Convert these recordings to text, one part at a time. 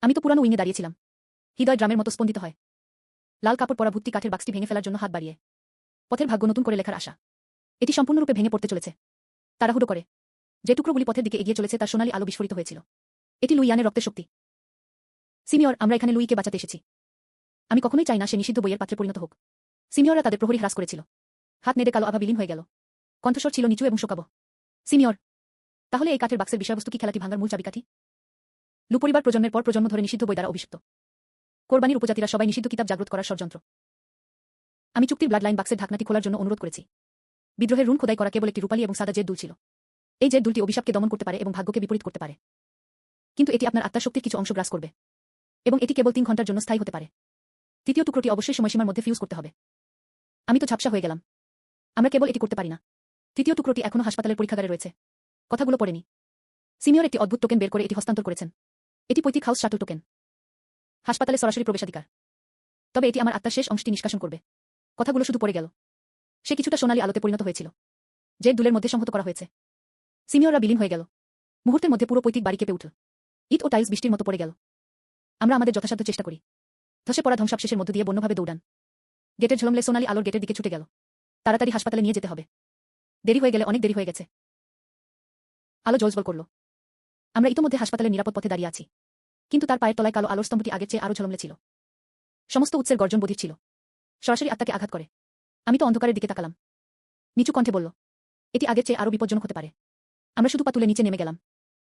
আমি তো পুরানো উইংয়ে দাঁড়িয়েছিলাম। হৃদয় ড্রামের মতো স্পন্দিত হয়। লাল কাপড় পরা ভর্তি কাঠের বাক্সটি ভেঙে ফেলার জন্য হাত বাড়িয়ে পথের ভাগ্য নতুন করে লেখার আশা। এটি সম্পূর্ণরূপে ভেঙে পড়তে চলেছে। তাড়াহুড়ো করে যে টুকরোগুলি পথের দিকে এগিয়ে চলেছে তার সোনালী আলো বিস্ফোরিত হয়েছিল। এটি লুইয়ানের রক্তের শক্তি। সিনিয়র, আমরা এখানে লুইকে বাঁচাতে এসেছি। আমি কখনোই চাই না সে নিষিদ্ধ বইয়ের পাত্রে পরিণত হোক। সিনিয়ররা তাদের প্রহরী হ্রাস করেছিল। হাত নেড়ে কালো আভা বিলীন হয়ে গেল। কণ্ঠস্বর ছিল নিচু এবং শোকাবহ। সিনিয়র, তাহলে এই কাঠের বাক্সের বিষয়বস্তু কি খেলাটি ভাঙার মূল চাবিকাঠি? লু পরিবার প্রজন্মের পর প্রজন্ম ধরে নিষিদ্ধ বই দ্বারা অভিষিক্ত। কোরবানির উপজাতিরা সবাই নিষিদ্ধ কিতাব জাগ্রত করার ষড়যন্ত্র। আমি চুক্তির ব্লাড লাইন বাক্সের ঢাকনাটি খোলার জন্য অনুরোধ করেছি। বিদ্রোহের রুন খোদাই করা কেবল একটি রূপালী এবং সাদা জেদ দুল ছিল। এই জেদ দুলটি অভিশাপকে দমন করতে পারে এবং ভাগ্যকে বিপরীত করতে পারে। কিন্তু এটি আপনার আত্মার শক্তির কিছু অংশ গ্রাস করবে। এবং এটি কেবল 3 ঘন্টার জন্য স্থায়ী হতে পারে। তৃতীয় টুকরোটি অবশ্যই সময়সীমার মধ্যে ফিউজ করতে হবে। আমি তো ঝাপসা হয়ে গেলাম। আমরা কেবল এটি করতে পারি না। তৃতীয় টুকরোটি এখনও হাসপাতালের পরীক্ষাগারে রয়েছে। কথাগুলো পড়েনি। সিনিয়র একটি অদ্ভুত টোকেন বের করে এটি হস্তান্তর করেছেন। এটি পৈতৃক হাউস শাটল টোকেন। হাসপাতালে সরাসরি প্রবেশাধিকার। তবে এটি আমার আত্মার শেষ অংশটি নিষ্কাশন করবে। কথাগুলো শুধু পড়ে গেল। সে কিছুটা সোনালী আলোতে পরিণত হয়েছিল। জেড দুলের মধ্যে সংহত করা হয়েছে। সিনিয়ররা বিলীন হয়ে গেল। মুহূর্তের মধ্যে পুরো পৈতৃক বাড়ি কেঁপে উঠল। ইট ও টাইলস বৃষ্টির মতো পড়ে গেল। আমরা আমাদের যথাসাধ্য চেষ্টা করি। ধসে পড়া ধ্বংসাবশেষের মধ্য দিয়ে বন্যভাবে দৌড়ান। গেটের ঝলমলে সোনালী আলোর গেটের দিকে ছুটে গেল। তাড়াতাড়ি হাসপাতালে নিয়ে যেতে হবে। দেরি হয়ে গেলে অনেক দেরি হয়ে গেছে। আলো জ্বলজ্বল করল। আমরা ইতোমধ্যে হাসপাতালের নিরাপদ পথে দাঁড়িয়ে আছি। কিন্তু তার পায়ের তলায় কালো আলোর স্তম্ভটি আগের চেয়ে আরও ঝলমলে ছিল। সমস্ত উৎসের গর্জন বধির ছিল। সরাসরি আত্মাকে আঘাত করে। আমি তো অন্ধকারের দিকে তাকালাম। নিচু কণ্ঠে বলল, এটি আগের চেয়ে আরও বিপজ্জনক হতে পারে। আমরা শুধু পা তুলে নিচে নেমে গেলাম।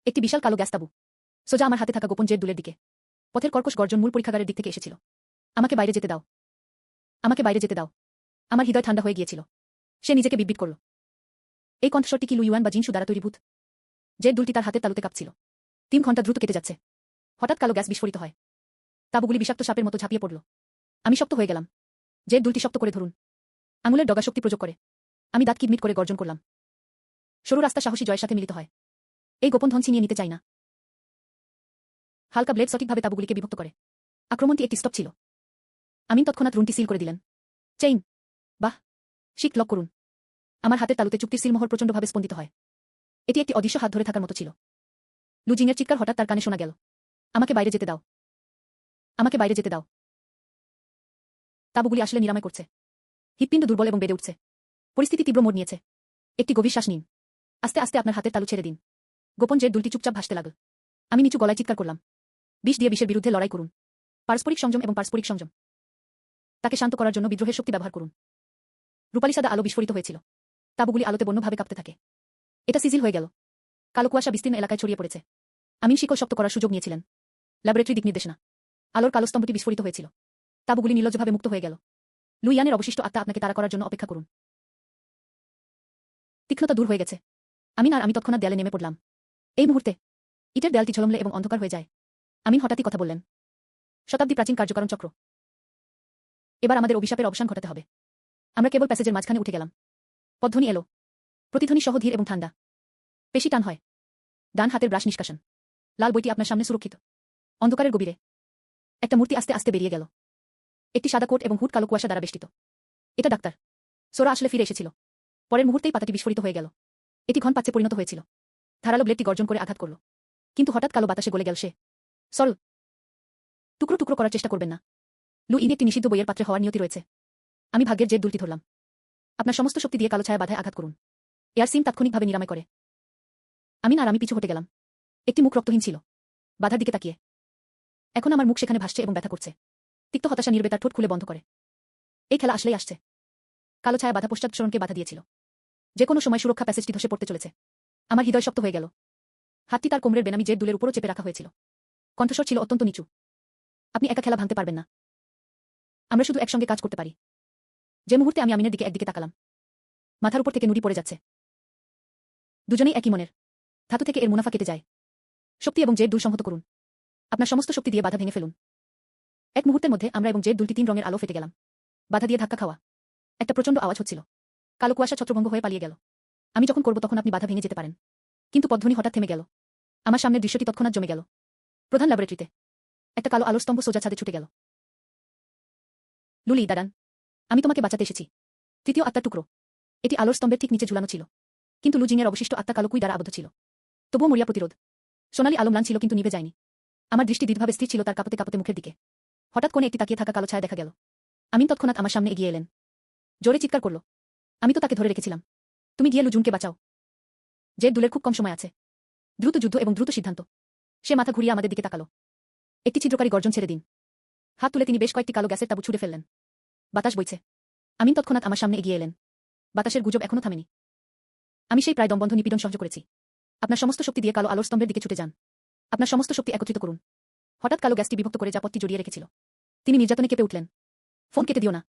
একটি বিশাল কালো গ্যাস তাঁবু সোজা আমার হাতে থাকা গোপন জেড দুলের দিকে। পথের কর্কশ গর্জন মূল পরীক্ষাগারের দিক থেকে এসেছিল। আমাকে বাইরে যেতে দাও। আমাকে বাইরে যেতে দাও। আমার হৃদয় ঠান্ডা হয়ে গিয়েছিল। সে নিজেকে বিব্বিট করল। এই কণ্ঠস্বরটি কি লুইয়ান বা জিনসু দ্বারা তৈরি ভূত? জেড দুলটি তার হাতের তালুতে কাঁপছিল। 3 ঘন্টা দ্রুত কেটে যাচ্ছে। হঠাৎ কালো গ্যাস বিস্ফোরিত হয়। তাঁবুগুলি বিষাক্ত সাপের মতো ঝাঁপিয়ে পড়ল। আমি শক্ত হয়ে গেলাম। জেড দুলটি শক্ত করে ধরুন। আঙুলের ডগা শক্তি প্রয়োগ করে। আমি দাঁত কিটমিট করে গর্জন করলাম। সরু রাস্তা সাহসী জয়ের সাথে মিলিত হয়। এই গোপন ধন ছিনিয়ে নিতে চাই না। হালকা ব্লেড সঠিকভাবে তাঁবুগুলিকে বিভক্ত করে। আক্রমণটি একটি স্টপ ছিল। আমিন তৎক্ষণাৎ রুনটি সিল করে দিলেন। চেইন। বাহ। শিক লক করুন। আমার হাতের তালুতে চুক্তির সিলমোহর প্রচণ্ডভাবে স্পন্দিত হয়। এটি একটি অদৃশ্য হাত ধরে থাকার মতো ছিল। লুজিংয়ের চিৎকার হঠাৎ তার কানে শোনা গেল। আমাকে বাইরে যেতে দাও। আমাকে বাইরে যেতে দাও। তাঁবুগুলি আসলে নিরাময় করছে। হৃৎপিণ্ড দুর্বল এবং বেড়ে উঠছে। পরিস্থিতি তীব্র মোড় নিয়েছে। একটি গভীর শ্বাস নিন। আস্তে আস্তে আপনার হাতের তালু ছেড়ে দিন। গোপন জেড দুলটি চুপচাপ ভাসতে লাগল। আমি নিচু গলায় চিৎকার করলাম। বিষ দিয়ে বিষের বিরুদ্ধে লড়াই করুন। পারস্পরিক সংযম এবং পারস্পরিক সংযম। তাকে শান্ত করার জন্য বিদ্রোহের শক্তি ব্যবহার করুন। রূপালী সাদা আলো বিস্ফোরিত হয়েছিল। তাঁবুগুলি আলোতে বন্যভাবে কাঁপতে থাকে। এটা সিজিল হয়ে গেল। কালো কুয়াশা বিস্তীর্ণ এলাকায় ছড়িয়ে পড়েছে। আমিন শিকল শক্ত করার সুযোগ নিয়েছিলেন। ল্যাবরেটরি দিক নির্দেশনা। আলোর কালো স্তম্ভটি বিস্ফোরিত হয়েছিল। তাঁবুগুলি নির্লজ্জভাবে মুক্ত হয়ে গেল। লুইয়ানের অবশিষ্ট আত্মা আপনাকে তাড়া করার জন্য অপেক্ষা করুন। তীক্ষ্ণতা দূর হয়ে গেছে। আমিন আর আমি তৎক্ষণাৎ দেয়ালে নেমে পড়লাম। এই মুহূর্তে ইটের দেয়ালটি ঝলমলে এবং অন্ধকার হয়ে যায়। আমিন হঠাৎই কথা বললেন। শতাব্দী প্রাচীন কার্যকারণ চক্র। এবার আমাদের অভিশাপের অবসান ঘটাতে হবে। আমরা কেবল প্যাসেজের মাঝখানে উঠে গেলাম। পধ্বনি এলো। প্রতিধ্বনি সহ ধীর এবং ঠান্ডা। পেশি টান হয়। ডান হাতের ব্রাশ নিষ্কাশন। লাল বইটি আপনার সামনে সুরক্ষিত। অন্ধকারের গভীরে একটা মূর্তি আস্তে আস্তে বেরিয়ে গেল। একটি সাদা কোট এবং হুড কালো কুয়াশা দ্বারা বেষ্টিত। এটা ডাক্তার সোরা আসলে ফিরে এসেছিল। পরের মুহূর্তেই পাতাটি বিস্ফোরিত হয়ে গেল। এটি ঘন পাচ্ছে পরিণত হয়েছিল। ধারালো ব্লেডটি গর্জন করে আঘাত করল। কিন্তু হঠাৎ কালো বাতাসে গলে গেল সে। সল। টুকরো টুকরো করার চেষ্টা করবেন না। লু ইনি একটি নিষিদ্ধ বইয়ের পাত্রে হওয়ার নিয়তি রয়েছে। আমি ভাগ্যের জেদ দুলটি ধরলাম। আপনার সমস্ত শক্তি দিয়ে কালো ছায়া বাধায় আঘাত করুন। এয়ার সিম তাৎক্ষণিকভাবে নিরাময় করে। আমিন আর আমি পিছু হটে গেলাম। একটি মুখ রক্তহীন ছিল। বাধার দিকে তাকিয়ে। এখন আমার মুখ সেখানে ভাসছে এবং ব্যথা করছে। তিক্ত হতাশা নির্বে তার ঠোঁট খুলে বন্ধ করে। এই খেলা আসলেই আসছে। কালো ছায়া বাধা পশ্চাৎসরণকে বাধা দিয়েছিল। যে কোনো সময় সুরক্ষা প্যাসেজটি ধসে পড়তে চলেছে। আমার হৃদয় শক্ত হয়ে গেল। হাতটি তার কোমরের বেনামি জেদ দুলের উপরও চেপে রাখা হয়েছিল। কণ্ঠস্বর ছিল অত্যন্ত নিচু। আপনি একা খেলা ভাঙতে পারবেন না। আমরা শুধু একসঙ্গে কাজ করতে পারি। যে মুহূর্তে আমি আমিনের দিকে একদিকে তাকালাম। মাথার উপর থেকে নুড়ি পড়ে যাচ্ছে। দুজনেই একই মনের। ধাতু থেকে এর মুনাফা কেটে যায়। শক্তি এবং জেড দুল সংহত করুন। আপনার সমস্ত শক্তি দিয়ে বাধা ভেঙে ফেলুন। এক মুহূর্তের মধ্যে আমরা এবং জেড দুলটি 3 রঙের আলো ফেটে গেলাম। বাধা দিয়ে ধাক্কা খাওয়া। একটা প্রচণ্ড আওয়াজ হচ্ছিল। কালো কুয়াশা ছত্রভঙ্গ হয়ে পালিয়ে গেল। আমি যখন করব তখন আপনি বাধা ভেঙে যেতে পারেন। কিন্তু পধ্বনি হঠাৎ থেমে গেল। আমার সামনের দৃশ্যটি তৎক্ষণাৎ জমে গেল। প্রধান ল্যাবরেটরিতে একটা কালো আলোর স্তম্ভ সোজা ছাদে ছুটে গেল। লুলি, দাঁড়ান। আমি তোমাকে বাঁচাতে এসেছি। তৃতীয় আত্মার টুকরো। এটি আলোর স্তম্ভের ঠিক নিচে ঝুলানো ছিল। কিন্তু লুজিংয়ের অবশিষ্ট আত্মা কালো কুই দ্বারা আবদ্ধ ছিল। তবুও মরিয়া প্রতিরোধ। সোনালী আলো ম্লান ছিল কিন্তু নিভে যায়নি। আমার দৃষ্টি দৃঢ়ভাবে স্থির ছিল তার কাঁপতে কাঁপতে মুখের দিকে। হঠাৎ কোণে একটি তাকিয়ে থাকা কালো ছায়া দেখা গেল। আমিন তৎক্ষণাৎ আমার সামনে এগিয়ে এলেন। জোরে চিৎকার করল। আমি তো তাকে ধরে রেখেছিলাম। তুমি গিয়ে লুজুনকে বাঁচাও। জেড দুলের খুব কম সময় আছে। দ্রুত যুদ্ধ এবং দ্রুত সিদ্ধান্ত। সে মাথা ঘুরিয়ে আমাদের দিকে তাকালো। একটি ছিদ্রকারী গর্জন ছেড়ে দিন। হাত তুলে তিনি বেশ কয়েকটি কালো গ্যাসের তাঁবু ছুড়ে ফেললেন। বাতাস বইছে। আমিন তৎক্ষণাৎ আমার সামনে এগিয়ে এলেন। বাতাসের গুজব এখনো থামেনি। আমি সেই প্রায় দমবন্ধ নিপীড়ন সহ্য করেছি। আপনার সমস্ত শক্তি দিয়ে কালো আলোর স্তম্ভের দিকে ছুটে যান। আপনার সমস্ত শক্তি একত্রিত করুন। হঠাৎ কালো গ্যাসটি বিভক্ত করে জাপটটি জড়িয়ে রেখেছিল। তিনি নির্যাতনে কেঁপে উঠলেন। ফোন কেটে দিও না।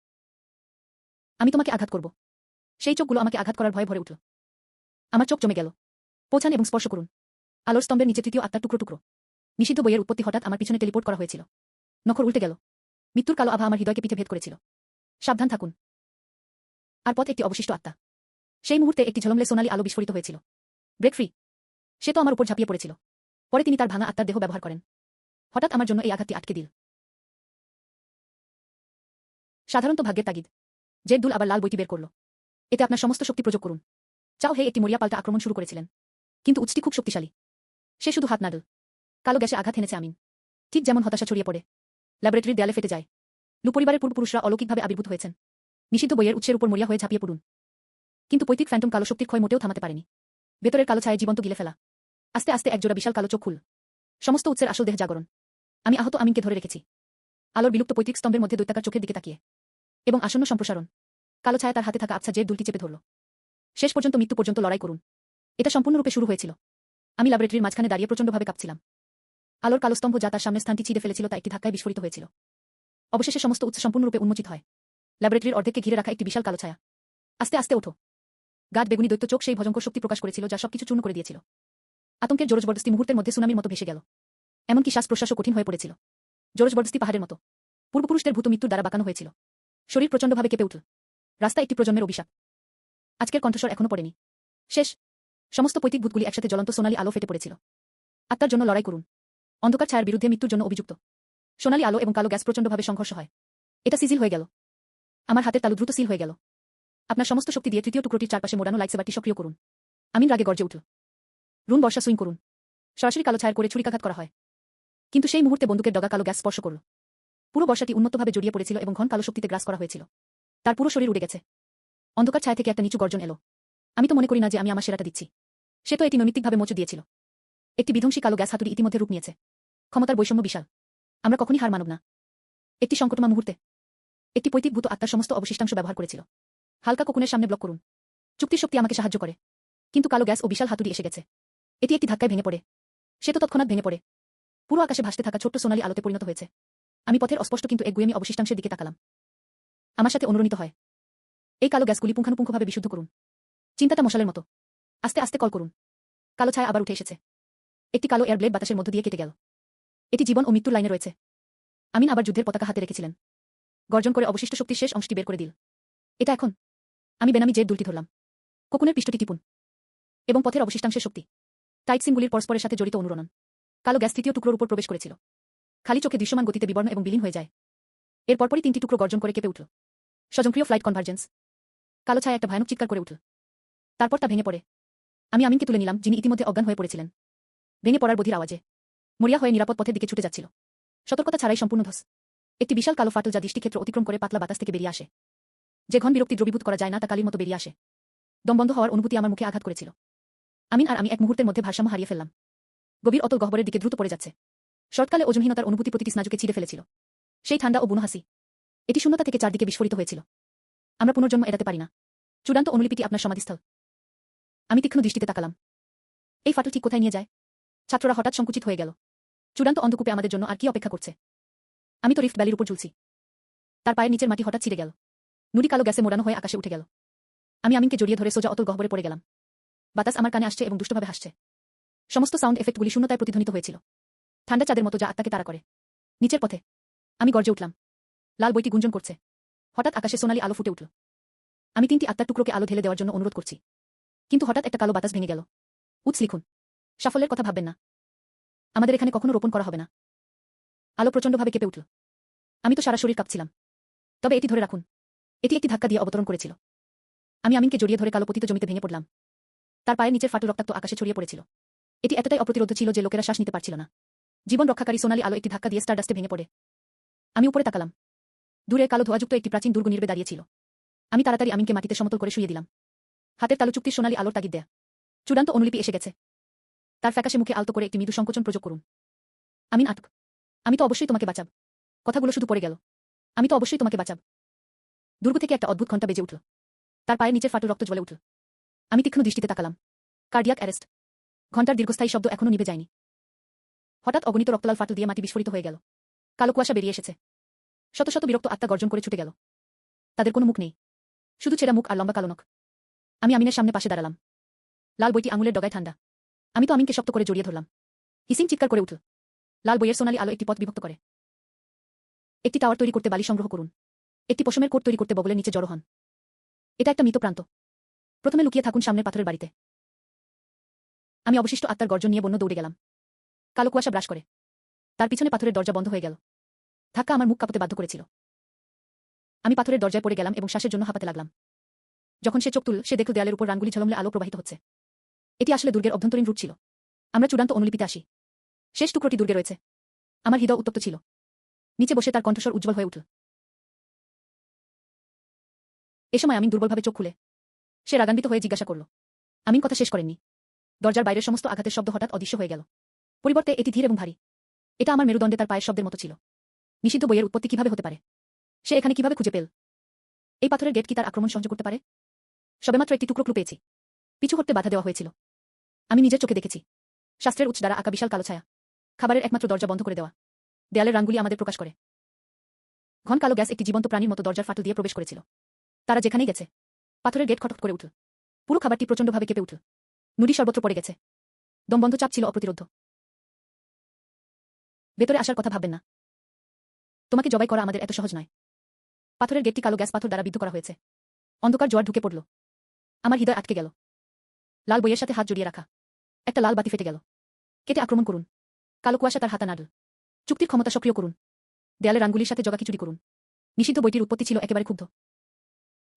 আমি তোমাকে আঘাত করব। সেই চোখগুলো আমাকে আঘাত করার ভয়ে ভরে উঠল। আমার চোখ জমে গেল। পৌঁছান এবং স্পর্শ করুন। আলোর স্তম্ভের নিচে তৃতীয় আত্মার টুকরো টুকরো। নিষিদ্ধ বইয়ের উৎপত্তি হঠাৎ আমার পিছনে টেলিপোর্ট করা হয়েছিল। নখর উল্টে গেল। মৃত্যুর কালো আভা আমার হৃদয়কে পিঠে ভেদ করেছিল। সাবধান থাকুন। আর পথ একটি অবশিষ্ট আত্মা। সেই মুহূর্তে একটি ঝলমলে সোনালী আলো বিস্ফোরিত হয়েছিল। Break free. সে তো আমার উপর ঝাঁপিয়ে পড়েছিল। পরে তিনি তার ভাঙা আত্মার দেহ ব্যবহার করেন। হঠাৎ আমার জন্য এই আঘাতটি আটকে দিল। সাধারণত ভাগ্যের তাগিদ। জেড দুল আবার লাল বইটি বের করল। এতে আপনার সমস্ত শক্তি প্রয়োগ করুন। চাও হে একটি মরিয়া পাল্টা আক্রমণ শুরু করেছিলেন। কিন্তু উচটি খুব শক্তিশালী। সে শুধু হাত নাড়ল। কালো গ্যাসে আঘাত হেনেছে আমিন। ঠিক যেমন হতাশা ছড়িয়ে পড়ে। ল্যাবরেটরির দেয়ালে ফেটে যায়। লু পরিবারের পূর্বপুরুষরা অলৌকিকভাবে আবির্ভূত হয়েছেন। নিষিদ্ধ বইয়ের উৎসের উপর মরিয়া হয়ে ঝাঁপিয়ে পড়ুন। কিন্তু পৈতৃক ফ্যান্টম কালো শক্তির ক্ষয় মোটেও থামাতে পারেনি। ভেতরের কালো ছায়া জীবন্ত গিলে ফেলা। আস্তে আস্তে একজোড়া বিশাল কালো চোখ খুল। সমস্ত উৎসের আসল দেহ জাগরণ। আমি আহত আমিনকে ধরে রেখেছি। আলোর বিলুপ্ত পৈতৃক স্তম্ভের মধ্যে দৈত্যাকার চোখের দিকে তাকিয়ে। এবং আসন্ন সম্প্রসারণ। কালো ছায়া তার হাতে থাকা আবছা জেড দুলটি চেপে ধরল। শেষ পর্যন্ত মৃত্যু পর্যন্ত লড়াই করুন। এটা সম্পূর্ণরূপে শুরু হয়েছিল। আমি ল্যাবরেটরির মাঝখানে দাঁড়িয়ে প্রচণ্ডভাবে কাঁপছিলাম। আলোর কালো স্তম্ভ যা তার সামনে স্থানটি ছিঁড়ে ফেলেছিল তা একটি ধাক্কায় বিস্ফোরিত হয়েছিল। অবশেষে সমস্ত উৎস সম্পূর্ণরূপে উন্মোচিত হয়। ল্যাবরেটরির অর্ধেককে ঘিরে রাখা একটি বিশাল কালো ছায়া। আস্তে আস্তে ওঠো। গাঢ় বেগুনি দৈত্য চোখ সেই ভয়ঙ্কর শক্তি প্রকাশ করেছিল যা সবকিছু চূর্ণ করে দিয়েছিল। আতঙ্কের জোরজবরদস্তি মুহূর্তের মধ্যে সুনামির মতো ভেসে গেল। এমনকি শ্বাস প্রশ্বাসও কঠিন হয়ে পড়েছিল। জোরজবরদস্তি পাহাড়ের মতো। পূর্বপুরুষদের ভূত মৃত্যুর দ্বারা বাঁকানো হয়েছিল। শরীর প্রচণ্ডভাবে কেঁপে উঠল। রাস্তা একটি প্রজন্মের অভিশাপ। আজকের কণ্ঠস্বর এখনো পড়েনি। শেষ। সমস্ত পৈতৃক ভূতগুলি একসাথে জ্বলন্ত সোনালী আলো ফেটে পড়েছিল। আত্মার জন্য লড়াই করুন। অন্ধকার ছায়ার বিরুদ্ধে মৃত্যুর জন্য অভিযুক্ত। সোনালী আলো এবং কালো গ্যাস প্রচণ্ডভাবে সংঘর্ষ হয়। এটা সিজিল হয়ে গেল। আমার হাতের তালু দ্রুত সিল হয়ে গেল। আপনার সমস্ত শক্তি দিয়ে তৃতীয় টুকরোটির চারপাশে মোড়ানো লাইটসেবারটি সক্রিয় করুন। আমিন রাগে গর্জে উঠল। রুন বর্ষা সুইং করুন। সরাসরি কালো ছায়ার করে ছুরিকাঘাত করা হয়। কিন্তু সেই মুহূর্তে বন্দুকের ডগা কালো গ্যাস স্পর্শ করল। পুরো বর্ষাটি উন্মত্তভাবে জড়িয়ে পড়েছিল এবং ঘন কালো শক্তিতে গ্রাস করা হয়েছিল। তার পুরো শরীর উড়ে গেছে। অন্ধকার ছায়া থেকে একটা নিচু গর্জন এলো। আমি তো মনে করি না যে আমি আমার সেরাটা দিচ্ছি। সে তো এটি নৈমিত্তিকভাবে মোচু দিয়েছিল। একটি বিধ্বংসী কালো গ্যাস হাতুড়ি ইতিমধ্যে রূপ নিয়েছে। ক্ষমতার বৈষম্য বিশাল। আমরা কখনই হার মানব না। একটি সংকটময় মুহূর্তে একটি পৈতৃক ভূত আত্মার সমস্ত অবশিষ্টাংশ ব্যবহার করেছিল। হালকা কোকুনের সামনে ব্লক করুন। চুক্তির শক্তি আমাকে সাহায্য করে। কিন্তু কালো গ্যাস ও বিশাল হাতুড়ি এসে গেছে। এটি একটি ধাক্কায় ভেঙে পড়ে। সে তো তৎক্ষণাৎ ভেঙে পড়ে। পুরো আকাশে ভাসতে থাকা ছোট্ট সোনালী আলোতে পরিণত হয়েছে। আমি পথের অস্পষ্ট কিন্তু একগুঁয়েমি অবশিষ্টাংশের দিকে তাকালাম। আমার সাথে অনুরণিত হয়। এই কালো গ্যাসগুলি পুঙ্খানুপুঙ্খভাবে বিশুদ্ধ করুন। চিন্তাটা মশালের মতো। আস্তে আস্তে কল করুন। কালো ছায়া আবার উঠে এসেছে। একটি কালো এয়ার ব্লেড বাতাসের মধ্য দিয়ে কেটে গেল। এটি জীবন ও মৃত্যুর লাইনে রয়েছে। আমিন আবার যুদ্ধের পতাকা হাতে রেখেছিলেন। গর্জন করে অবশিষ্ট শক্তির শেষ অংশটি বের করে দিল। এটা এখন। আমি বেনামি জেড দুলটি ধরলাম। কোকুনের পৃষ্ঠটি টিপুন। এবং পথের অবশিষ্টাংশের শক্তি। টাইট সিমগুলির পরস্পরের সাথে জড়িত অনুরণন। কালো গ্যাস তৃতীয় টুকরোর উপর প্রবেশ করেছিল। খালি চোখে দৃশ্যমান গতিতে বিবর্ণ এবং বিলীন হয়ে যায়। এর পরপরই তিনটি টুকরো গর্জন করে কেঁপে উঠল। স্বয়ংক্রিয় ফ্লাইট কনভার্জেন্স। কালো ছায়া একটা ভয়ানক চিৎকার করে উঠল। তারপর তা ভেঙে পড়ে। আমি আমিনকে তুলে নিলাম, যিনি ইতিমধ্যে অজ্ঞান হয়ে পড়েছিলেন। ভেঙে পড়ার বধির আওয়াজে মরিয়া হয়ে নিরাপদ পথের দিকে ছুটে যাচ্ছিল। সতর্কতা ছাড়াই সম্পূর্ণ ধস। একটি বিশাল কালো ফাটল যা দৃষ্টিক্ষেত্র অতিক্রম করে পাতলা বাতাস থেকে বেরিয়ে আসে। যে ঘন বিরক্তি দ্রবীভূত করা যায় না তা কালির মতো বেরিয়ে আসে। দম বন্ধ হওয়ার অনুভূতি আমার মুখে আঘাত করেছিল। আমিন আর আমি এক মুহূর্তের মধ্যে ভারসাম্য হারিয়ে ফেললাম। গভীর অতল গহ্বরের দিকে দ্রুত পড়ে যাচ্ছে। শরৎকালে ওজনহীনতার অনুভূতি প্রতিটি স্নাজুকে ছিঁড়ে ফেলেছিল। সেই ঠান্ডা ও বুনো হাসি। এটি শূন্যতা থেকে চারদিকে বিস্ফোরিত হয়েছিল। আমরা পুনর্জন্ম এড়াতে পারি না। চূড়ান্ত অনুলিপিটি আপনার সমাধিস্থল। আমি তীক্ষ্ণ দৃষ্টিতে তাকালাম। এই ফাটল ঠিক কোথায় নিয়ে যায়? ছাত্ররা হঠাৎ সংকুচিত হয়ে গেল। চূড়ান্ত অন্ধকূপে আমাদের জন্য আর কি অপেক্ষা করছে? আমি তো রিফট ভ্যালির উপর ঝুলছি। তার পায়ের নিচের মাটি হঠাৎ ছিঁড়ে গেল। নুড়ি কালো গ্যাসে মোড়ানো হয়ে আকাশে উঠে গেল। আমি আমিনকে জড়িয়ে ধরে সোজা অতল গহ্বরে পড়ে গেলাম। বাতাস আমার কানে আসছে এবং দুষ্টভাবে হাসছে। সমস্ত সাউন্ড এফেক্টগুলি শূন্যতায় প্রতিধ্বনিত হয়েছিল। ঠান্ডা চাঁদের মতো যা আত্মাকে তাড়া করে। নিচের পথে আমি গর্জে উঠলাম। লাল বইটি গুঞ্জন করছে। হঠাৎ আকাশে সোনালী আলো ফুটে উঠল। আমি তিনটি আত্মার টুকরোকে আলো ঢেলে দেওয়ার জন্য অনুরোধ করছি। কিন্তু হঠাৎ একটা কালো বাতাস ভেঙে গেল। উৎস লিখুন। সাফল্যের কথা ভাববেন না। আমাদের এখানে কখনো রোপণ করা হবে না। আলো প্রচণ্ডভাবে কেঁপে উঠল। আমি তো সারা শরীর কাঁপছিলাম। তবে এটি ধরে রাখুন। এটি একটি ধাক্কা দিয়ে অবতরণ করেছিল। আমি আমিনকে জড়িয়ে ধরে কালো পতিত জমিতে ভেঙে পড়লাম। তার পায়ের নিচের ফাটল রক্তাক্ত আকাশে ছড়িয়ে পড়েছিল। এটি এতটাই অপ্রতিরোধ্য ছিল যে লোকেরা শ্বাস নিতে পারছিল না। জীবন রক্ষাকারী সোনালী আলো একটি ধাক্কা দিয়ে স্টারডাস্টে ভেঙে পড়ে। আমি উপরে তাকালাম। দূরে কালো ধোঁয়াযুক্ত একটি প্রাচীন দুর্গ নির্বে দাঁড়িয়েছিল। আমি তাড়াতাড়ি আমিনকে মাটিতে সমতল করে শুইয়ে দিলাম। হাতের তালু চুক্তির সোনালী আলোর তাগিদ দেয়া। চূড়ান্ত অনুলিপি এসে গেছে। তার ফ্যাকাশে মুখে আলতো করে একটি মৃদু সংকোচন প্রযোগ করুন। আমিন আটক। আমি তো অবশ্যই তোমাকে বাঁচাব। কথাগুলো শুধু পড়ে গেল। আমি তো অবশ্যই তোমাকে বাঁচাব। দুর্গ থেকে একটা অদ্ভুত ঘণ্টা বেজে উঠল। তার পায়ের নিচের ফাটল রক্ত জ্বলে উঠল। আমি তীক্ষ্ণ দৃষ্টিতে তাকালাম। Cardiac arrest. ঘণ্টার দীর্ঘস্থায়ী শব্দ এখনো নিভে যায়নি। হঠাৎ অগণিত রক্তলাল ফাটল দিয়ে মাটি বিস্ফোরিত হয়ে গেল। কালো কুয়াশা বেরিয়ে এসেছে। শত শত বিরক্ত আত্মা গর্জন করে ছুটে গেল। তাদের কোনো মুখ নেই, শুধু ছেঁড়া মুখ আর লম্বা কালো নখ। আমি আমিনের সামনে পাশে দাঁড়ালাম। লাল বইটি আঙুলের ডগায় ঠান্ডা। আমি তো আমিনকে শক্ত করে জড়িয়ে ধরলাম। হিসিং চিৎকার করে উঠল। লাল বইয়ের সোনালী আলো একটি পথ বিভক্ত করে। একটি টাওয়ার তৈরি করতে বালি সংগ্রহ করুন। একটি পশমের কোট তৈরি করতে বগলের নিচে জড়ো হন। এটা একটা মৃত প্রান্ত। প্রথমে লুকিয়ে থাকুন সামনের পাথরের বাড়িতে। আমি অবশিষ্ট আত্মার গর্জন নিয়ে বন্য দৌড়ে গেলাম। কালো কুয়াশা ব্রাশ করে। তার পিছনে পাথরের দরজা বন্ধ হয়ে গেল। ধাক্কা আমার মুখ কাঁপতে বাধ্য করেছিল। আমি পাথরের দরজায় পড়ে গেলাম এবং শ্বাসের জন্য হাঁপাতে লাগলাম। যখন সে চোখ তুলল, সে দেখল দেয়ালের উপর রানগুলি ঝলমলে আলো প্রবাহিত হচ্ছে। এটি আসলে দুর্গের অভ্যন্তরীণ রূপ ছিল। আমরা চূড়ান্ত অনুলিপিতে আসি। শেষ টুকরোটি দুর্গে রয়েছে। আমার হৃদয় উত্তপ্ত ছিল। নিচে বসে তার কণ্ঠস্বর উজ্জ্বল হয়ে উঠল। এ সময় আমিন দুর্বলভাবে চোখ খুলে। সে রাগান্বিত হয়ে জিজ্ঞাসা করল। আমিন কথা শেষ করেননি। দরজার বাইরের সমস্ত আঘাতের শব্দ হঠাৎ অদৃশ্য হয়ে গেল। পরিবর্তে এটি ধীর এবং ভারী। এটা আমার মেরুদণ্ডে তার পায়ের শব্দের মতো ছিল। নিষিদ্ধ বইয়ের উৎপত্তি কিভাবে হতে পারে? সে এখানে কিভাবে খুঁজে পেল? এই পাথরের গেট কি তার আক্রমণ সহ্য করতে পারে? সবেমাত্র একটি টুকরো ক্লু পেয়েছি। পিছু হটতে বাধা দেওয়া হয়েছিল। আমি নিজের চোখে দেখেছি। শাস্ত্রের উচ্চ দ্বারা আঁকা বিশাল কালো ছায়া। খাবারের একমাত্র দরজা বন্ধ করে দেওয়া। দেয়ালের রানগুলি আমাদের প্রকাশ করে। ঘন কালো গ্যাস একটি জীবন্ত প্রাণীর মতো দরজার ফাটল দিয়ে প্রবেশ করেছিল। তারা যেখানেই গেছে, পাথরের গেট খটখট করে উঠল। পুরো খাবারটি প্রচণ্ডভাবে কেঁপে উঠল। নুডি সর্বত্র পড়ে গেছে। দমবন্ধ চাপ ছিল অপ্রতিরোধ্য। ভেতরে আসার কথা ভাববেন না। তোমাকে জবাই করা আমাদের এত সহজ নয়। পাথরের গেটটি কালো গ্যাস পাথর দ্বারা বিদ্ধ করা হয়েছে। অন্ধকার জোয়ার ঢুকে পড়ল। আমার হৃদয় আটকে গেল। লাল বইয়ের সাথে হাত জড়িয়ে রাখা। একটা লাল বাতি ফেটে গেল। কেটে আক্রমণ করুন। কালো কুয়াশা তার হাতা নাড়ল। চুক্তির ক্ষমতা সক্রিয় করুন। দেয়ালের রানগুলির সাথে জগাখিচুড়ি করুন। নিষিদ্ধ বইটির উৎপত্তি ছিল একেবারে ক্ষুব্ধ।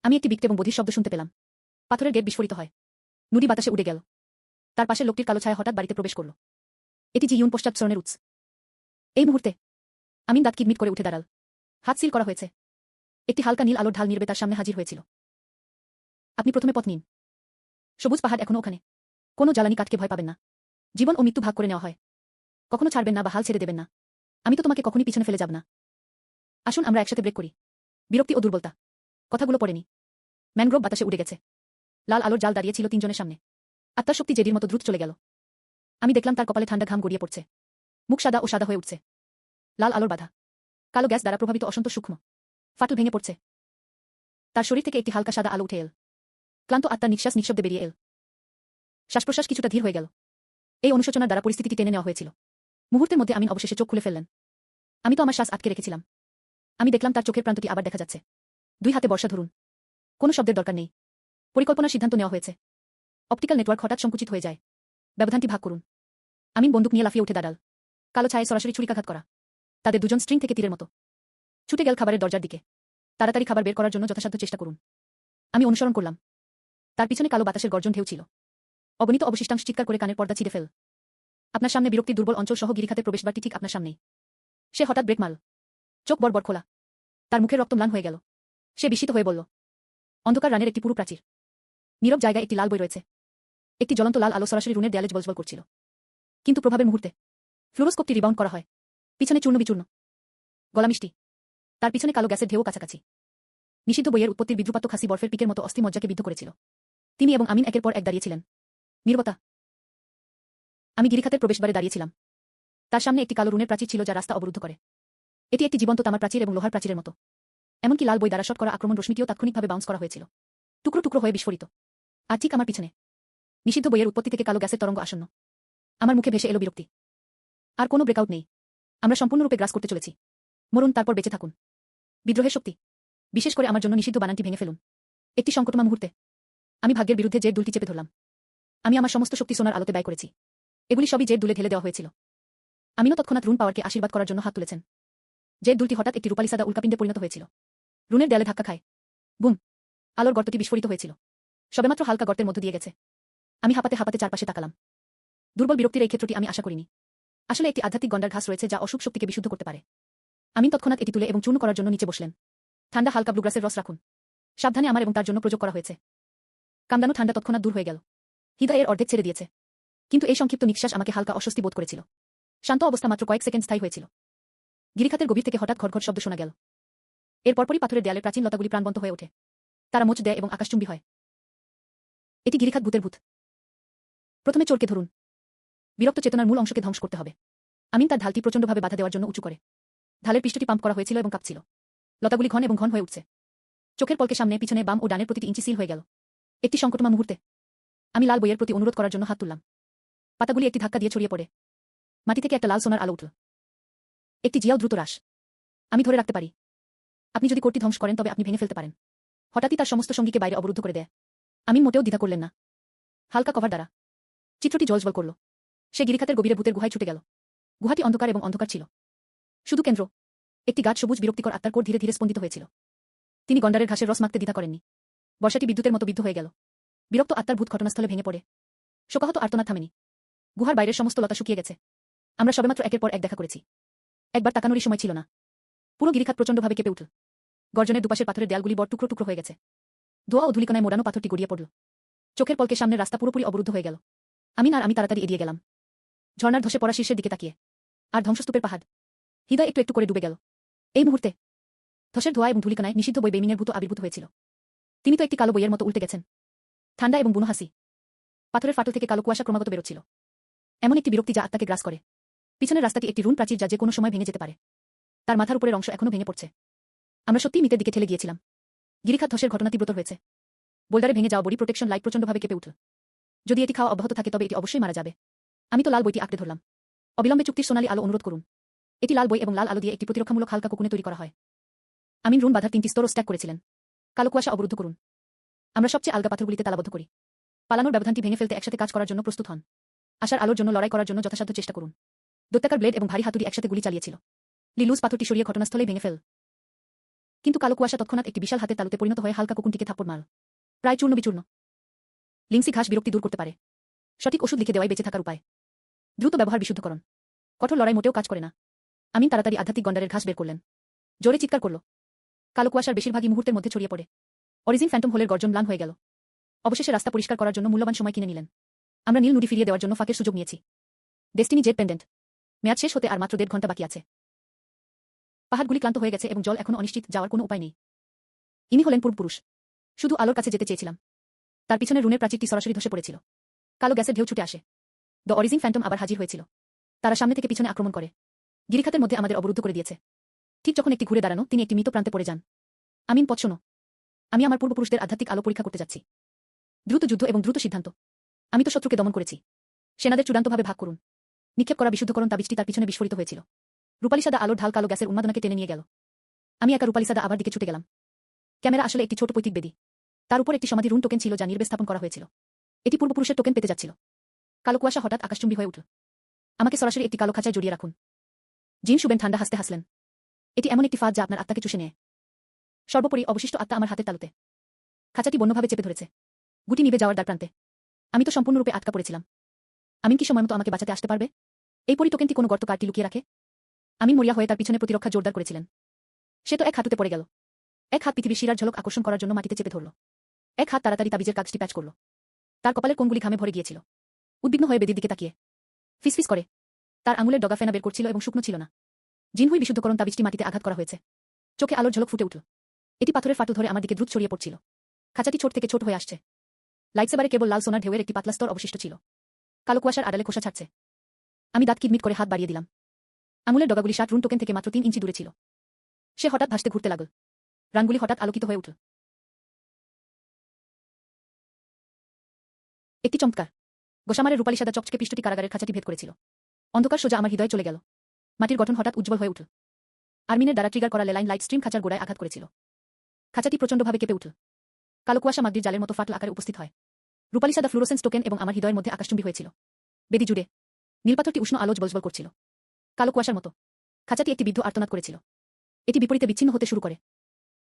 আমি একটি বিক্ট এবং বধির শব্দ শুনতে পেলাম। পাথরের গেট বিস্ফোরিত হয়। নুডি বাতাসে উড়ে গেল। তার পাশে লোকটির কালো ছায়া হঠাৎ বাড়িতে প্রবেশ করল। এটি জি ইউন পশ্চাৎসরণের উৎস। এই মুহূর্তে আমিন দাঁত কিটমিট করে উঠে দাঁড়াল। হাত সিল করা হয়েছে। একটি হালকা নীল আলোর ঢাল নির্বে তার সামনে হাজির হয়েছিল। আপনি প্রথমে পথ নিন। সবুজ পাহাড় এখনো ওখানে। কোনো জ্বালানি কাঠকে ভয় পাবেন না। জীবন ও মৃত্যু ভাগ করে নেওয়া হয়। কখনো ছাড়বেন না বা হাল ছেড়ে দেবেন না। আমি তো তোমাকে কখনই পিছনে ফেলে যাব না। আসুন আমরা একসাথে ব্রেক করি। বিরক্তি ও দুর্বলতা। কথাগুলো পড়েনি। ম্যানগ্রোভ বাতাসে উড়ে গেছে। লাল আলোর জাল দাঁড়িয়ে ছিল তিনজনের সামনে। আত্মার শক্তি জেডির মতো দ্রুত চলে গেল। আমি দেখলাম তার কপালে ঠান্ডা ঘাম গড়িয়ে পড়ছে। মুখ সাদা ও সাদা হয়ে উঠছে। লাল আলোর বাধা। কালো গ্যাস দ্বারা প্রভাবিত অসন্তোষ সূক্ষ্ম। ফাটল ভেঙে পড়ছে। তার শরীর থেকে একটি হালকা সাদা আলো উঠে এল। ক্লান্ত আত্মার নিঃশ্বাস নিঃশব্দে বেরিয়ে এল। শ্বাসপ্রশ্বাস কিছুটা ধীর হয়ে গেল। এই অনুশোচনার দ্বারা পরিস্থিতিটি টেনে নেওয়া হয়েছিল। মুহূর্তের মধ্যে আমিন অবশেষে চোখ খুলে ফেললেন। আমি তো আমার শ্বাস আটকে রেখেছিলাম। আমি দেখলাম তার চোখের প্রান্তটি আবার দেখা যাচ্ছে। দুই হাতে বর্ষা ধরুন। কোনো শব্দের দরকার নেই। পরিকল্পনার সিদ্ধান্ত নেওয়া হয়েছে। অপটিক্যাল নেটওয়ার্ক হঠাৎ সংকুচিত হয়ে যায়। ব্যবধানটি ভাগ করুন। আমিন বন্দুক নিয়ে লাফিয়ে উঠে দাঁড়াল। কালো ছায়ে সরাসরি ছুরিকাঘাত করা। তাদের দুজন স্ট্রিং থেকে তীরের মতো ছুটে গেল খাবারের দরজার দিকে। তাড়াতাড়ি খাবার বের করার জন্য যথাসাধ্য চেষ্টা করুন। আমি অনুসরণ করলাম। তার পিছনে কালো বাতাসের গর্জন ঢেউ ছিল। অগণিত অবশিষ্টাংশ চিৎকার করে কানের পর্দা ছিঁড়ে ফেল। আপনার সামনে বিরক্তির দুর্বল অঞ্চল সহ গিরিখাতের প্রবেশবারটি ঠিক আপনার সামনেই। সে হঠাৎ ব্রেক মারল। চোখ বড় খোলা। তার মুখের রক্ত ম্লান হয়ে গেল। সে বিস্মিত হয়ে বলল, অন্ধকার রানের একটি পুরু প্রাচীর। নীরব জায়গায় একটি লাল বই রয়েছে। একটি জ্বলন্ত লাল আলো সরাসরি রুনের দেয়ালে জ্বলজ্বল করছিল। কিন্তু প্রভাবের মুহূর্তে ফ্লুরোস্কোপটি রিবাউন্ড করা হয়। পিছনে চূর্ণ বিচূর্ণ। গলা মিষ্টি। তার পিছনে কালো গ্যাসের ঢেউ কাছাকাছি। নিষিদ্ধ বইয়ের উৎপত্তির বিদ্রুপাত্য খাসি বরফের পিকের মতো অস্থি মজ্জাকে বিদ্ধ করেছিল। তিনি এবং আমিন একের পর এক দাঁড়িয়েছিলেন। নীরবতা। আমি গিরিখাতের প্রবেশবারে দাঁড়িয়েছিলাম। তার সামনে একটি কালো রুনের প্রাচীর ছিল যা রাস্তা অবরুদ্ধ করে। এটি একটি জীবন্ত তামার প্রাচীর এবং লোহার প্রাচীরের মতো। এমনকি লাল বই দ্বারা শট করা আক্রমণ রশ্মিটিও তাৎক্ষণিকভাবে বাউন্স করা হয়েছিল। টুকরো টুকরো হয়ে বিস্ফোরিত। আর ঠিক আমার পিছনে নিষিদ্ধ বইয়ের উৎপত্তি থেকে কালো গ্যাসের তরঙ্গ আসন্ন। আমার মুখে ভেসে এলো বিরক্তি। আর কোনো ব্রেকআউট নেই। আমরা সম্পূর্ণরূপে গ্রাস করতে চলেছি। মরুন, তারপর বেঁচে থাকুন। বিদ্রোহের শক্তি। বিশেষ করে আমার জন্য নিষিদ্ধ বানানটি ভেঙে ফেলুন। একটি সংকটময় মুহূর্তে আমি ভাগ্যের বিরুদ্ধে জেড দুলটি চেপে ধরলাম। আমি আমার সমস্ত শক্তি সোনার আলোতে ব্যয় করেছি। এগুলি সবই জেড দুলে ঢেলে দেওয়া হয়েছিল। আমিনও তৎক্ষণাৎ রুন পাওয়ারকে আশীর্বাদ করার জন্য হাত তুলেছেন। জেড দুলটি হঠাৎ একটি রূপালী সাদা উল্কাপিণ্ডে পরিণত হয়েছিল। রুনের দেয়ালে ধাক্কা খায়। বুম। আলোর গর্তটি বিস্ফোরিত হয়েছিল। সবেমাত্র হালকা গর্তের মধ্য দিয়ে গেছে। আমি হাঁপাতে হাঁপাতে চারপাশে তাকালাম। দুর্বল বিরক্তির এই ক্ষেত্রটি আমি আশা করিনি। আসলে একটি আধ্যাত্মিক গন্ডার ঘাস রয়েছে যা অশুভ শক্তিকে বিশুদ্ধ করতে পারে। আমিন তৎক্ষণাৎ এটি তুলে এবং চূর্ণ করার জন্য নিচে বসলেন। ঠান্ডা হালকা ব্লুগ্রাসের রস রাখুন। সাবধানে আমার এবং তার জন্য প্রযোগ করা হয়েছে। কামদানো ঠান্ডা তৎক্ষণাৎ দূর হয়ে গেল। হৃদয় এর অর্ধেক ছেড়ে দিয়েছে। কিন্তু এই সংক্ষিপ্ত নিঃশ্বাস আমাকে হালকা অস্বস্তি বোধ করেছিল। শান্ত অবস্থা মাত্র কয়েক সেকেন্ড স্থায়ী হয়েছিল। গিরিখাতের গভীর থেকে হঠাৎ ঘটঘট শব্দ শোনা গেল। এর পরপরই পাথরের দেয়ালের প্রাচীন লতাগুলি প্রাণবন্ত হয়ে ওঠে। তারা মোচ দেয় এবং আকাশচুম্বী হয়। এটি গিরিখাত ভূতের ভূত। প্রথমে চোরকে ধরুন। বিরক্ত চেতনার মূল অংশকে ধ্বংস করতে হবে। আমিন তার ঢালটি প্রচণ্ডভাবে বাধা দেওয়ার জন্য উঁচু করে। ঢালের পৃষ্ঠটি পাম্প করা হয়েছিল এবং কাঁপছিল। লতাগুলি ঘন এবং ঘন হয়ে উঠছে। চোখের পলকে সামনে পিছনে বাম ও ডানের প্রতিটি ইঞ্চি সিল হয়ে গেল। একটি সংকটময় মুহূর্তে আমি লাল বইয়ের প্রতি অনুরোধ করার জন্য হাত তুললাম। পাতাগুলি একটি ধাক্কা দিয়ে ছড়িয়ে পড়ে। মাটি থেকে একটা লাল সোনার আলো উঠল। একটি জিয়াও দ্রুত হ্রাস। আমি ধরে রাখতে পারি। আপনি যদি কোটটি ধ্বংস করেন তবে আপনি ভেঙে ফেলতে পারেন। হঠাৎই তার সমস্ত সঙ্গীকে বাইরে অবরুদ্ধ করে দেয়। আমিন মোটেও দ্বিধা করলেন না। হালকা কভার দ্বারা চিত্রটি জলজল করল। সে গিরিখাতের গভীরে ভূতের গুহায় ছুটে গেল। গুহাটি অন্ধকার এবং অন্ধকার ছিল। শুধু কেন্দ্র একটি গাঢ় সবুজ বিরক্তিকর আত্মার কোর ধীরে ধীরে স্পন্দিত হয়েছিল। তিনি গন্ডারের ঘাসের রস মাখতে দ্বিধা করেননি। বর্ষাটি বিদ্যুতের মতো বিদ্ধ হয়ে গেল। বিরক্ত আত্মার ভূত ঘটনাস্থলে ভেঙে পড়ে। শোকাহত আর্তনাদ থামেনি। গুহার বাইরের সমস্ত লতা শুকিয়ে গেছে। আমরা সবেমাত্র একের পর এক দেখা করেছি। একবার তাকানোরই সময় ছিল না। পুরো গিরিখাত প্রচণ্ডভাবে কেঁপে উঠল। গর্জনের দুপাশের পাথরের দেয়ালগুলি বড় টুকরো টুকরো হয়ে গেছে। ধোয়া ও ধূলিকণায় মোড়ানো পাথরটি গড়িয়ে পড়ল। চোখের পলকে সামনের রাস্তা পুরোপুরি অবরুদ্ধ হয়ে গেল। আমি তাড়াতাড়ি এড়িয়ে গেলাম। ঝর্ণার ধসে পড়া শীর্ষের দিকে তাকিয়ে। আর ধ্বংসস্তূপের পাহাড়। হৃদয় একটু একটু করে ডুবে গেল। এই মুহূর্তে ধসের ধোয়া এবং ধূলিকণায় নিষিদ্ধ বই বেইমিনের ভূত আবির্ভূত হয়েছিল। তিনি তো একটি কালো বইয়ের মতো উল্টে গেছেন। ঠান্ডা এবং বুনো হাসি। পাথরের ফাটল থেকে কালো কুয়াশা ক্রমাগত বেরোচ্ছিল। এমন একটি বিরক্তি যা আত্মাকে গ্রাস করে। পিছনের রাস্তাটি একটি রুন প্রাচীর যা যে কোনো সময় ভেঙে যেতে পারে। তার মাথার উপরের অংশ এখনো ভেঙে পড়ছে। আমরা সত্যিই মিতের দিকে ঠেলে গিয়েছিলাম। গিরিখাত ধসের ঘটনা তীব্রতর হয়েছে। বোল্ডারে ভেঙে যাওয়া বডি প্রোটেকশন লাইট প্রচণ্ডভাবে কেঁপে উঠল। যদি এটি খাওয়া অব্যাহত থাকে তবে এটি অবশ্যই মারা যাবে। আমি তো লাল বইটি আঁকড়ে ধরলাম। অবিলম্বে চুক্তির সোনালী আলো অনুরোধ করুন। এটি লাল বই এবং লাল আলো দিয়ে একটি প্রতিরক্ষামূলক হালকা কোকুনে তৈরি করা হয়। আমিন রুন বাঁধার 3টি স্তরও স্ট্যাক করেছিলেন। কালো কুয়াশা অবরুদ্ধ করুন। আমরা সবচেয়ে আলগা পাথরগুলিতে তালাবদ্ধ করি। পালানোর ব্যবধানটি ভেঙে ফেলতে একসাথে কাজ করার জন্য প্রস্তুত হন। আশার আলোর জন্য লড়াই করার জন্য যথাসাধ্য চেষ্টা করুন। দৈত্যাকার ব্লেড এবং ভারী হাতুড়ি একসাথে গুলি চালিয়েছিল। লিলুস পাথরটি সরিয়ে ঘটনাস্থলেই ভেঙে ফেল। কিন্তু কালো কুয়াশা তৎক্ষণাৎ একটি বিশাল হাতের তালুতে পরিণত হয়ে হালকা কোকুনটিকে থাপ্পড় মারল। প্রায় চূর্ণ বিচূর্ণ। লিংসি ঘাস বিরক্তি দূর করতে পারে। সঠিক ওষুধ লিখে দেওয়াই বেঁচে থাকার উপায়। দ্রুত ব্যবহার বিশুদ্ধকরণ। কঠোর লড়াই মোটেও কাজ করে না। আমিন তাড়াতাড়ি আধ্যাত্মিক গন্ডারের ঘাস বের করলেন। জোরে চিৎকার করল। কালো কুয়াশার বেশিরভাগই মুহূর্তের মধ্যে ছড়িয়ে পড়ে। অরিজিন ফ্যান্টম হোলের গর্জন ম্লান হয়ে গেল। অবশেষে রাস্তা পরিষ্কার করার জন্য মূল্যবান সময় কিনে নিলেন। আমরা নীল নুড়ি ফিরিয়ে দেওয়ার জন্য ফাঁকের সুযোগ নিয়েছি। Destiny jet pendant. মেয়াদ শেষ হতে আর মাত্র 1.5 ঘন্টা বাকি আছে। পাহাড়গুলি ক্লান্ত হয়ে গেছে এবং জল এখনো অনিশ্চিত, যাওয়ার কোনো উপায় নেই। ইনি হলেন পূর্বপুরুষ। শুধু আলোর কাছে যেতে চেয়েছিলাম। তার পিছনে রুনের প্রাচীরটি সরাসরি ধসে পড়েছিল। কালো গ্যাসের ঢেউ ছুটে আসে। দ্য অরিজিন ফ্যান্টম আবার হাজির হয়েছিল। তারা সামনে থেকে পিছনে আক্রমণ করে। গিরিখাতের মধ্যে আমাদের অবরুদ্ধ করে দিয়েছে। ঠিক যখন একটি ঘুরে দাঁড়ানো, তিনি একটি মৃত প্রান্তে পড়ে যান। আমিন পথ শোনো। আমি আমার পূর্বপুরুষদের আধ্যাত্মিক আলো পরীক্ষা করতে যাচ্ছি। দ্রুত যুদ্ধ এবং দ্রুত সিদ্ধান্ত। আমি তো শত্রুকে দমন করেছি। সেনাদের চূড়ান্তভাবে ভাগ করুন। নিক্ষেপ করা বিশুদ্ধকরণ তাবিজটি তার পিছনে বিস্ফোরিত হয়েছিল। রূপালী সাদা আলোর ঢাল কালো গ্যাসের উন্মাদনাকে টেনে নিয়ে গেল। আমি একা রূপালী সাদা আবার দিকে ছুটে গেলাম। ক্যামেরা আসলে একটি ছোট পৈতৃক বেদি। তার উপর একটি সমাধি রুন টোকেন ছিল যা নির্বে স্থাপন করা হয়েছিল। এটি পূর্বপুরুষের টোকেন পেতে যাচ্ছিল। কালো কুয়াশা হঠাৎ আকাশচুম্বী হয়ে উঠল। আমাকে সরাসরি একটি কালো খাঁচায় জড়িয়ে রাখুন। জিন শুবেন ঠান্ডা হাসতে হাসলেন। এটি এমন একটি ফাঁদ যা আপনার আত্মাকে চুষে নেয়। সর্বোপরি অবশিষ্ট আত্মা আমার হাতের তালুতে। খাঁচাটি বন্যভাবে চেপে ধরেছে। গুটি নিভে যাওয়ার দ্বার প্রান্তে। আমি তো সম্পূর্ণরূপে আটকা পড়েছিলাম। আমিন কি সময়মতো আমাকে বাঁচাতে আসতে পারবে? এই টোকেনটি কোনো গর্ত কার্ডটি লুকিয়ে রাখে? আমিন মরিয়া হয়ে তার পিছনে প্রতিরক্ষা জোরদার করেছিলেন। সে তো এক হাঁটুতে পড়ে গেল। এক হাত পৃথিবীর শিরার ঝলক আকর্ষণ করার জন্য মাটিতে চেপে ধরল। এক হাত তাড়াতাড়ি তাবিজের কাগজটি প্যাচ করল। তার কপালের কোণগুলি ঘামে ভরে গিয়েছিল। উদ্বিগ্ন হয়ে বেদির দিকে তাকিয়ে ফিসফিস করে তার আঙুলের ডগা ফেনা বের করছিল এবং শুকনো ছিল না। জিনহুই বিশুদ্ধকরণ তাবিজটি মাটিতে আঘাত করা হয়েছে। চোখে আলোর ঝলক ফুটে উঠল। এটি পাথরের ফাটল ধরে আমার দিকে দ্রুত ছড়িয়ে পড়ছিল। খাঁচাটি ছোট থেকে ছোট হয়ে আসছে। লাইটসেবারে কেবল লাল সোনার ঢেউয়ের একটি পাতলা স্তর অবশিষ্ট ছিল। কালো কুয়াশার আড়ালে খোসা ছাড়ছে। আমি দাঁত কিটমিট করে হাত বাড়িয়ে দিলাম। আঙুলের ডগাগুলি 60 রুন টোকেন থেকে মাত্র 3 ইঞ্চি দূরে ছিল। সে হঠাৎ ভাসতে ঘুরতে লাগল। রানগুলি হঠাৎ আলোকিত হয়ে উঠল। একটি চমৎকার গোসামারের রূপালী সাদা চকচকে পৃষ্ঠটি কারাগারের খাঁচাটি ভেদ করেছিল। অন্ধকার সোজা আমার হৃদয়ে চলে গেল। মাটির গঠন হঠাৎ উজ্জ্বল হয়ে উঠল। আর্মিনের দ্বারা ট্রিগার করা লেলাইন লাইট স্ট্রিম খাঁচার গোড়ায় আঘাত করেছিল। খাঁচাটি প্রচণ্ডভাবে কেঁপে উঠল। কালো কুয়াশা মাগরির জালের মতো ফাটল আকারে উপস্থিত হয়। রূপালী সাদা ফ্লুরোসেন্স টোকেন এবং আমার হৃদয়ের মধ্যে আকাশচুম্বী হয়েছিল। বেদি জুড়ে নীলপাথরটি উষ্ণ আলো জ্বলজ্বল করছিল। কালো কুয়াশার মতো খাঁচাটি একটি বিদ্ধ আর্তনাদ করেছিল। এটি বিপরীতে বিচ্ছিন্ন হতে শুরু করে।